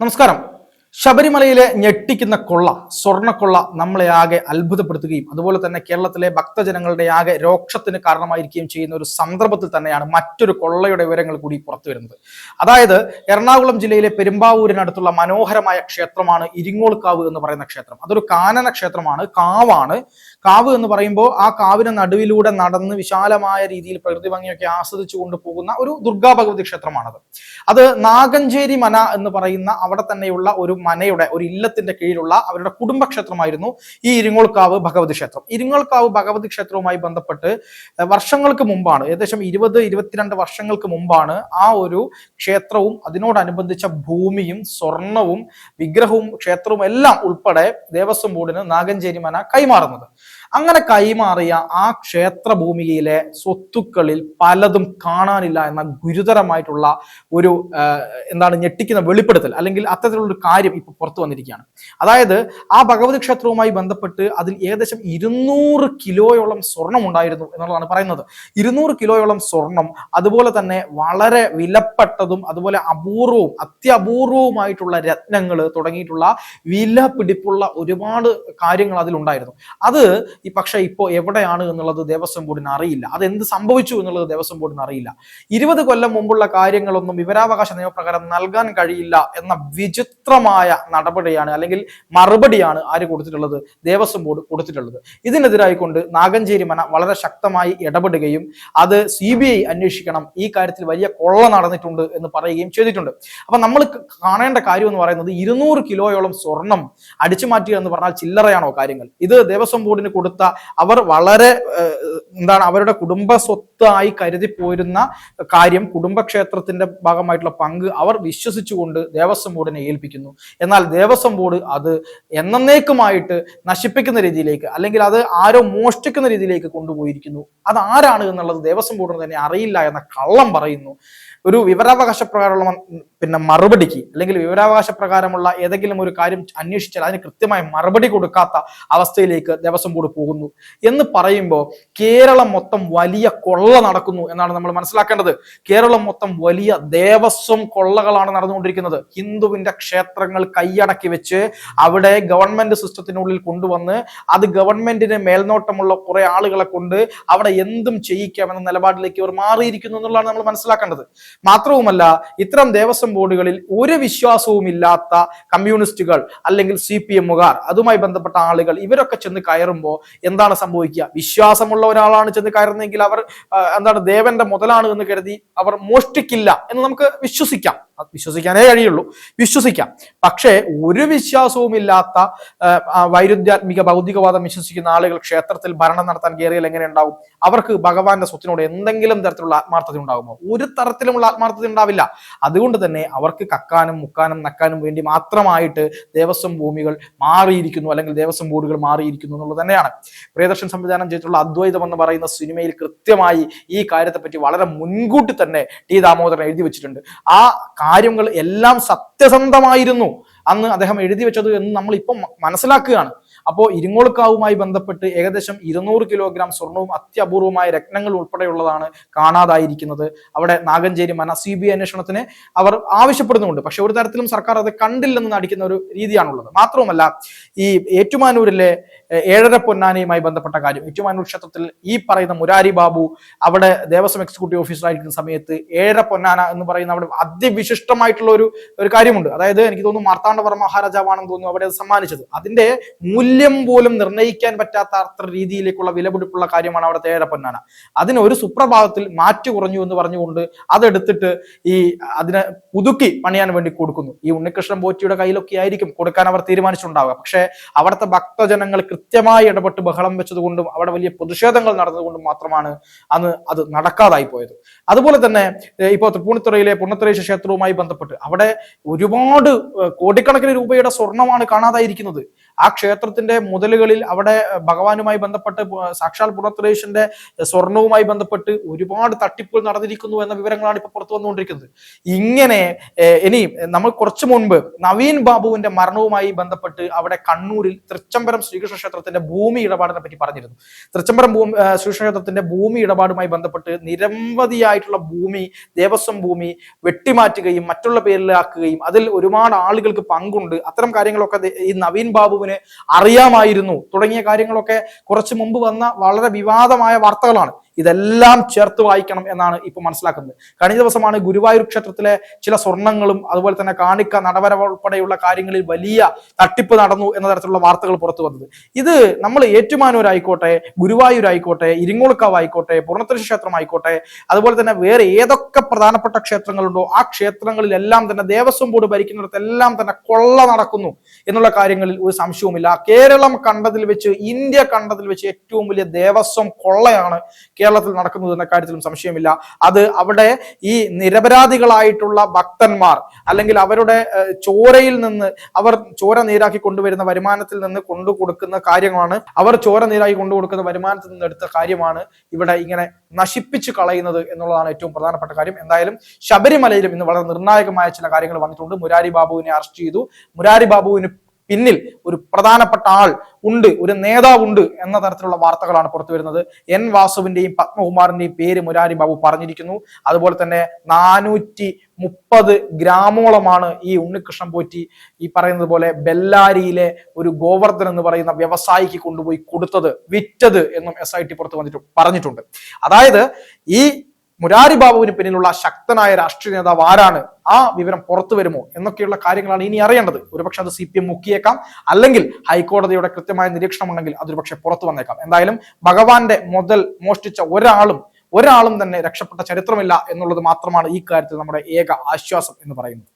നമസ്കാരം. ശബരിമലയിലെ ഞെട്ടിക്കുന്ന കൊള്ള, സ്വർണ്ണക്കൊള്ള നമ്മളെ ആകെ അത്ഭുതപ്പെടുത്തുകയും അതുപോലെ തന്നെ കേരളത്തിലെ ഭക്തജനങ്ങളുടെ ആകെ രോക്ഷത്തിന് കാരണമായിരിക്കുകയും ചെയ്യുന്ന ഒരു സന്ദർഭത്തിൽ തന്നെയാണ് മറ്റൊരു കൊള്ളയുടെ വിവരങ്ങൾ കൂടി പുറത്തു വരുന്നത്. അതായത് എറണാകുളം ജില്ലയിലെ പെരുമ്പാവൂരിനടുത്തുള്ള മനോഹരമായ ക്ഷേത്രമാണ് ഇരിങ്ങോൾക്കാവ് എന്ന് പറയുന്ന ക്ഷേത്രം. അതൊരു കാനന ക്ഷേത്രമാണ്, കാവാണ്. കാവ് എന്ന് പറയുമ്പോൾ ആ കാവിന് നടുവിലൂടെ നടന്ന് വിശാലമായ രീതിയിൽ പ്രകൃതി ഭംഗിയൊക്കെ ആസ്വദിച്ചു കൊണ്ടുപോകുന്ന ഒരു ദുർഗാ ഭഗവതി ക്ഷേത്രമാണത്. അത് നാഗഞ്ചേരി മന എന്ന് പറയുന്ന അവിടെ തന്നെയുള്ള ഒരു മനയുടെ ഒരു ഇല്ലത്തിന്റെ കീഴിലുള്ള അവരുടെ കുടുംബക്ഷേത്രമായിരുന്നു ഈ ഇരിങ്ങോൾക്കാവ് ഭഗവതി ക്ഷേത്രം. ഇരിങ്ങോൾക്കാവ് ഭഗവതി ക്ഷേത്രവുമായി ബന്ധപ്പെട്ട് വർഷങ്ങൾക്ക് മുമ്പാണ്, ഏകദേശം 22 വർഷങ്ങൾക്ക് മുമ്പാണ് ആ ഒരു ക്ഷേത്രവും അതിനോടനുബന്ധിച്ച ഭൂമിയും സ്വർണവും വിഗ്രഹവും ക്ഷേത്രവും എല്ലാം ഉൾപ്പെടെ ദേവസ്വം ബോർഡിന് നാഗഞ്ചേരി മന കൈമാറുന്നത്. അങ്ങനെ കൈമാറിയ ആ ക്ഷേത്ര ഭൂമിയിലെ സ്വത്തുക്കളിൽ പലതും കാണാനില്ല എന്ന ഗുരുതരമായിട്ടുള്ള ഒരു ഞെട്ടിക്കുന്ന വെളിപ്പെടുത്തൽ, അല്ലെങ്കിൽ അത്തരത്തിലുള്ള കാര്യം ഇപ്പൊ പുറത്തു വന്നിരിക്കുകയാണ്. അതായത് ആ ഭഗവതി ക്ഷേത്രവുമായി ബന്ധപ്പെട്ട് അതിൽ ഏകദേശം 200 കിലോയോളം സ്വർണം ഉണ്ടായിരുന്നു എന്നുള്ളതാണ് പറയുന്നത്. 200 കിലോയോളം സ്വർണം, അതുപോലെ തന്നെ വളരെ വിലപ്പെട്ടതും അതുപോലെ അപൂർവവും അത്യപൂർവവുമായിട്ടുള്ള രത്നങ്ങൾ തുടങ്ങിയിട്ടുള്ള വില പിടിപ്പുള്ള ഒരുപാട് കാര്യങ്ങൾ അതിലുണ്ടായിരുന്നു. അത് പക്ഷെ ഇപ്പോൾ എവിടെയാണ് എന്നുള്ളത് ദേവസ്വം ബോർഡിന് അറിയില്ല. അത് എന്ത് സംഭവിച്ചു എന്നുള്ളത് ദേവസ്വം ബോർഡിന് അറിയില്ല. 20 കൊല്ലം മുമ്പുള്ള കാര്യങ്ങളൊന്നും വിവരാവകാശ നിയമപ്രകാരം നൽകാൻ കഴിയില്ല എന്ന വിചിത്രമായ നടപടിയാണ്, അല്ലെങ്കിൽ മറുപടിയാണ് ആര് കൊടുത്തിട്ടുള്ളത്? ദേവസ്വം ബോർഡ് കൊടുത്തിട്ടുള്ളത്. ഇതിനെതിരായിക്കൊണ്ട് നാഗഞ്ചേരി മന വളരെ ശക്തമായി ഇടപെടുകയും അത് CBI അന്വേഷിക്കണം, ഈ കാര്യത്തിൽ വലിയ കൊള്ള നടന്നിട്ടുണ്ട് എന്ന് പറയുകയും ചെയ്തിട്ടുണ്ട്. അപ്പൊ നമ്മൾ കാണേണ്ട കാര്യം എന്ന് പറയുന്നത് 200 കിലോയോളം സ്വർണം അടിച്ചു മാറ്റുക എന്ന് പറഞ്ഞാൽ ചില്ലറയാണോ കാര്യങ്ങൾ? ഇത് ദേവസ്വം ബോർഡിന് കൊടുത്ത അവർ വളരെ അവരുടെ കുടുംബ സ്വത്തായി കരുതി പോരുന്ന കാര്യം, കുടുംബക്ഷേത്രത്തിന്റെ ഭാഗമായിട്ടുള്ള പങ്ക് അവർ വിശ്വസിച്ചുകൊണ്ട് ദേവസ്വം ബോർഡിനെ ഏൽപ്പിക്കുന്നു. എന്നാൽ ദേവസ്വം ബോർഡ് അത് എന്നേക്കുമായിട്ട് നശിപ്പിക്കുന്ന രീതിയിലേക്ക്, അല്ലെങ്കിൽ അത് ആരോ മോഷ്ടിക്കുന്ന രീതിയിലേക്ക് കൊണ്ടുപോയിരിക്കുന്നു. അത് ആരാണ് എന്നുള്ളത് ദേവസ്വം ബോർഡിന് തന്നെ അറിയില്ല എന്ന കള്ളം പറയുന്നു. ഒരു വിവരാവകാശ പ്രകാരമുള്ള മറുപടിക്ക്, അല്ലെങ്കിൽ വിവരാവകാശ പ്രകാരമുള്ള ഏതെങ്കിലും ഒരു കാര്യം അന്വേഷിച്ചാൽ അതിന് കൃത്യമായ മറുപടി കൊടുക്കാത്ത അവസ്ഥയിലേക്ക് ദേവസ്വം ബോർഡ് പോകുന്നു എന്ന് പറയുമ്പോൾ കേരളം മൊത്തം വലിയ കൊള്ള നടക്കുന്നു എന്നാണ് നമ്മൾ മനസ്സിലാക്കേണ്ടത്. കേരളം മൊത്തം വലിയ ദേവസ്വം കൊള്ളകളാണ് നടന്നുകൊണ്ടിരിക്കുന്നത്. ഹിന്ദുവിന്റെ ക്ഷേത്രങ്ങൾ കൈയടക്കി വെച്ച് അവിടെ ഗവൺമെന്റ് സിസ്റ്റത്തിനുള്ളിൽ കൊണ്ടുവന്ന് അത് ഗവൺമെന്റിന് മേൽനോട്ടമുള്ള കുറെ ആളുകളെ കൊണ്ട് അവിടെ എന്തും ചെയ്യിക്കാമെന്ന നിലപാടിലേക്ക് അവർ മാറിയിരിക്കുന്നു എന്നുള്ളതാണ് നമ്മൾ മനസ്സിലാക്കേണ്ടത്. മാത്രവുമല്ല, ഇത്തരം ദേവസ്വം ബോർഡുകളിൽ ഒരു വിശ്വാസവും ഇല്ലാത്ത കമ്മ്യൂണിസ്റ്റുകൾ അല്ലെങ്കിൽ CPMകാർ, അതുമായി ബന്ധപ്പെട്ട ആളുകൾ, ഇവരൊക്കെ ചെന്ന് കയറുമ്പോൾ എന്താണ് സംഭവിക്കുക? വിശ്വാസമുള്ള ഒരാളാണ് ചെന്ന് കയറുന്നതെങ്കിൽ അവർ ദേവന്റെ മുതലാണ് എന്ന് കരുതി അവർ മോഷ്ടിക്കില്ല എന്ന് നമുക്ക് വിശ്വസിക്കാം. വിശ്വസിക്കാനേ കഴിയുള്ളൂ, വിശ്വസിക്കാം. പക്ഷേ ഒരു വിശ്വാസവും ഇല്ലാത്ത വൈരുദ്ധ്യാത്മിക ഭൗതികവാദം വിശ്വസിക്കുന്ന ആളുകൾ ക്ഷേത്രത്തിൽ ഭരണം നടത്താൻ കയറിയാൽ എങ്ങനെ ഉണ്ടാവും? അവർക്ക് ഭഗവാന്റെ സ്വത്തിനോട് എന്തെങ്കിലും തരത്തിലുള്ള ആത്മാർത്ഥത ഉണ്ടാകുമോ? ഒരു തരത്തിലുമുള്ള ആത്മാർത്ഥത ഉണ്ടാവില്ല. അതുകൊണ്ട് തന്നെ അവർക്ക് കക്കാനും മുക്കാനും നക്കാനും വേണ്ടി മാത്രമായിട്ട് ദേവസ്വം ഭൂമികൾ മാറിയിരിക്കുന്നു, അല്ലെങ്കിൽ ദേവസ്വം ബോർഡുകൾ മാറിയിരിക്കുന്നു എന്നുള്ളത് തന്നെയാണ്. പ്രിയദർശൻ സംവിധാനം ചെയ്തിട്ടുള്ള അദ്വൈതം എന്ന് പറയുന്ന സിനിമയിൽ കൃത്യമായി ഈ കാര്യത്തെ പറ്റി വളരെ മുൻകൂട്ടി തന്നെ T. ദാമോദരൻ എഴുതി വെച്ചിട്ടുണ്ട്. ആ കാര്യങ്ങൾ എല്ലാം സത്യസന്ധമായിരുന്നു അന്ന് അദ്ദേഹം എഴുതി വെച്ചത് എന്ന് നമ്മൾ ഇപ്പം മനസ്സിലാക്കുകയാണ്. അപ്പോൾ ഇരിങ്ങോൾക്കാവുമായി ബന്ധപ്പെട്ട് ഏകദേശം 200 കിലോഗ്രാം സ്വർണവും അത്യപൂർവമായ രത്നങ്ങൾ ഉൾപ്പെടെയുള്ളതാണ് കാണാതായിരിക്കുന്നത്. അവിടെ നാഗഞ്ചേരി മന CBI അന്വേഷണത്തിന് അവർ ആവശ്യപ്പെടുന്നുണ്ട്. പക്ഷെ ഒരു തരത്തിലും സർക്കാർ അത് കണ്ടില്ലെന്ന് നടിക്കുന്ന ഒരു രീതിയാണുള്ളത്. മാത്രവുമല്ല, ഈ ഏറ്റുമാനൂരിലെ 7.5 പൊന്നാനയുമായി ബന്ധപ്പെട്ട കാര്യം, ഏറ്റുമാനൂർ ക്ഷേത്രത്തിൽ ഈ പറയുന്ന മുരാരി ബാബു അവിടെ ദേവസ്വം എക്സിക്യൂട്ടീവ് ഓഫീസറായിരിക്കുന്ന സമയത്ത് 7.5 പൊന്നാന എന്ന് പറയുന്ന അവിടെ അതിവിശിഷ്ടമായിട്ടുള്ള ഒരു കാര്യമുണ്ട്. അതായത് എനിക്ക് തോന്നുന്നു മാർത്താണ്ഡവർമ്മ മഹാരാജാവാണെന്ന് തോന്നുന്നു അവിടെ അത് സമ്മാനിച്ചത്. അതിന്റെ മൂല്യം പോലും നിർണ്ണയിക്കാൻ പറ്റാത്ത അത്ര രീതിയിലേക്കുള്ള വിലപിടിപ്പുള്ള കാര്യമാണ് അവിടെ 7.5 പൊന്നാന. അതിന് ഒരു സുപ്രഭാതത്തിൽ മാറ്റു കുറഞ്ഞു എന്ന് പറഞ്ഞുകൊണ്ട് അതെടുത്തിട്ട് അതിനെ പുതുക്കി പണിയാൻ വേണ്ടി കൊടുക്കുന്നു. ഈ ഉണ്ണികൃഷ്ണൻ പോറ്റിയുടെ കയ്യിലൊക്കെ ആയിരിക്കും കൊടുക്കാൻ അവർ തീരുമാനിച്ചിട്ടുണ്ടാവുക. പക്ഷെ അവിടുത്തെ ഭക്തജനങ്ങൾ കൃത്യമായി ഇടപെട്ട് ബഹളം വെച്ചതുകൊണ്ടും അവിടെ വലിയ പ്രതിഷേധങ്ങൾ നടന്നതുകൊണ്ടും മാത്രമാണ് അന്ന് അത് നടക്കാതായി പോയത്. അതുപോലെ തന്നെ ഇപ്പോൾ തൃപ്പൂണിത്തുറയിലെ പുന്നത്തുറേശ്വര ക്ഷേത്രവുമായി ബന്ധപ്പെട്ട് അവിടെ ഒരുപാട് കോടിക്കണക്കിന് രൂപയുടെ സ്വർണമാണ് കാണാതായിരിക്കുന്നത്. ആ ക്ഷേത്രത്തിന്റെ മുതലുകളിൽ അവിടെ ഭഗവാനുമായി ബന്ധപ്പെട്ട് സാക്ഷാൽ പുറത്തുരേശന്റെ സ്വർണവുമായി ബന്ധപ്പെട്ട് ഒരുപാട് തട്ടിപ്പുകൾ നടന്നിരിക്കുന്നു എന്ന വിവരങ്ങളാണ് ഇപ്പൊ പുറത്തു വന്നുകൊണ്ടിരിക്കുന്നത്. ഇങ്ങനെ ഇനി നമ്മൾ കുറച്ചു മുൻപ് നവീൻ ബാബുവിന്റെ മരണവുമായി ബന്ധപ്പെട്ട് അവിടെ കണ്ണൂരിൽ തൃച്ചംബരം ശ്രീകൃഷ്ണ ക്ഷേത്രത്തിന്റെ ഭൂമി ഇടപാടിനെ പറ്റി പറഞ്ഞിരുന്നു. തൃച്ചംബരം ശ്രീകൃഷ്ണ ക്ഷേത്രത്തിന്റെ ഭൂമി ഇടപാടുമായി ബന്ധപ്പെട്ട് നിരവധിയായിട്ടുള്ള ഭൂമി, ദേവസ്വം ഭൂമി വെട്ടിമാറ്റുകയും മറ്റുള്ള പേരിലാക്കുകയും അതിൽ ഒരുപാട് ആളുകൾക്ക് പങ്കുണ്ട്, അത്തരം കാര്യങ്ങളൊക്കെ ഈ നവീൻ ബാബുവിന് അറിയാമായിരുന്നു തുടങ്ങിയ കാര്യങ്ങളൊക്കെ കുറച്ചു മുമ്പ് വന്ന വളരെ വിവാദമായ വാർത്തകളാണ്. ഇതെല്ലാം ചേർത്ത് വായിക്കണം എന്നാണ് ഇപ്പൊ മനസ്സിലാക്കുന്നത്. കഴിഞ്ഞ ദിവസമാണ് ഗുരുവായൂർ ക്ഷേത്രത്തിലെ ചില സ്വർണങ്ങളും അതുപോലെ തന്നെ കാണിക്ക നടവര ഉൾപ്പെടെയുള്ള കാര്യങ്ങളിൽ വലിയ തട്ടിപ്പ് നടന്നു എന്ന തരത്തിലുള്ള വാർത്തകൾ പുറത്തു വന്നത്. ഇത് നമ്മൾ ഏറ്റുമാനൂർ ആയിക്കോട്ടെ, ഗുരുവായൂർ ആയിക്കോട്ടെ, ഇരിങ്ങോൾക്കാവ് ആയിക്കോട്ടെ, പൂർണ്ണത്രേശി ക്ഷേത്രം ആയിക്കോട്ടെ, അതുപോലെ തന്നെ വേറെ ഏതൊക്കെ പ്രധാനപ്പെട്ട ക്ഷേത്രങ്ങളുണ്ടോ ആ ക്ഷേത്രങ്ങളിലെല്ലാം തന്നെ ദേവസ്വം ബോർഡ് ഭരിക്കുന്നിടത്തെല്ലാം തന്നെ കൊള്ള നടക്കുന്നു എന്നുള്ള കാര്യങ്ങളിൽ ഒരു സംശയവുമില്ല. കേരളം കണ്ടതിൽ വെച്ച്, ഇന്ത്യ കണ്ടതിൽ വെച്ച് ഏറ്റവും വലിയ ദേവസ്വം കൊള്ളയാണ് കേരളത്തിൽ നടക്കുന്നത് എന്ന കാര്യത്തിലും സംശയമില്ല. അത് അവിടെ ഈ നിരപരാധികളായിട്ടുള്ള ഭക്തന്മാർ അല്ലെങ്കിൽ അവരുടെ ചോരയിൽ നിന്ന് അവർ ചോര നീരാക്കി കൊണ്ടുവരുന്ന വരുമാനത്തിൽ നിന്ന് കൊണ്ടുകൊടുക്കുന്ന കാര്യങ്ങളാണ്, അവർ ചോര നീരാക്കി കൊണ്ടുകൊടുക്കുന്ന വരുമാനത്തിൽ നിന്ന് എടുത്ത കാര്യമാണ് ഇവിടെ ഇങ്ങനെ നശിപ്പിച്ചു കളയുന്നത് എന്നുള്ളതാണ് ഏറ്റവും പ്രധാനപ്പെട്ട കാര്യം. എന്തായാലും ശബരിമലയിലും ഇന്ന് വളരെ നിർണായകമായ ചില കാര്യങ്ങൾ വന്നിട്ടുണ്ട്. മുരാരി ബാബുവിനെ അറസ്റ്റ് ചെയ്തു. മുരാരി ബാബുവിന് പിന്നിൽ ഒരു പ്രധാനപ്പെട്ട ആൾ ഉണ്ട്, ഒരു നേതാവുണ്ട് എന്ന തരത്തിലുള്ള വാർത്തകളാണ് പുറത്തു വരുന്നത്. എൻ വാസുവിന്റെയും പത്മകുമാറിന്റെയും പേര് മുരാരി ബാബു പറഞ്ഞിരിക്കുന്നു. അതുപോലെ തന്നെ 430 ഗ്രാമോളമാണ് ഈ ഉണ്ണികൃഷ്ണൻ പോറ്റി ഈ പറയുന്നത് പോലെ ബെല്ലാരിയിലെ ഒരു ഗോവർദ്ധൻ എന്ന് പറയുന്ന വ്യവസായിക്ക് കൊണ്ടുപോയി കൊടുത്തത്, വിറ്റത് എന്നും SIT പുറത്തു പറഞ്ഞിട്ടുണ്ട്. അതായത് ഈ മുരാരി ബാബുവിന് പിന്നിലുള്ള ശക്തനായ രാഷ്ട്രീയ നേതാവ് ആരാണ്, ആ വിവരം പുറത്തു വരുമോ എന്നൊക്കെയുള്ള കാര്യങ്ങളാണ് ഇനി അറിയേണ്ടത്. ഒരുപക്ഷെ അത് CPM മുക്കിയേക്കാം, അല്ലെങ്കിൽ ഹൈക്കോടതിയുടെ കൃത്യമായ നിരീക്ഷണം ഉണ്ടെങ്കിൽ അതൊരു പക്ഷെ പുറത്തു വന്നേക്കാം. എന്തായാലും ഭഗവാന്റെ മുതൽ മോഷ്ടിച്ച ഒരാളും തന്നെ രക്ഷപ്പെട്ട ചരിത്രമില്ല എന്നുള്ളത് മാത്രമാണ് ഈ കാര്യത്തിൽ നമ്മുടെ ഏക ആശ്വാസം എന്ന് പറയുന്നത്.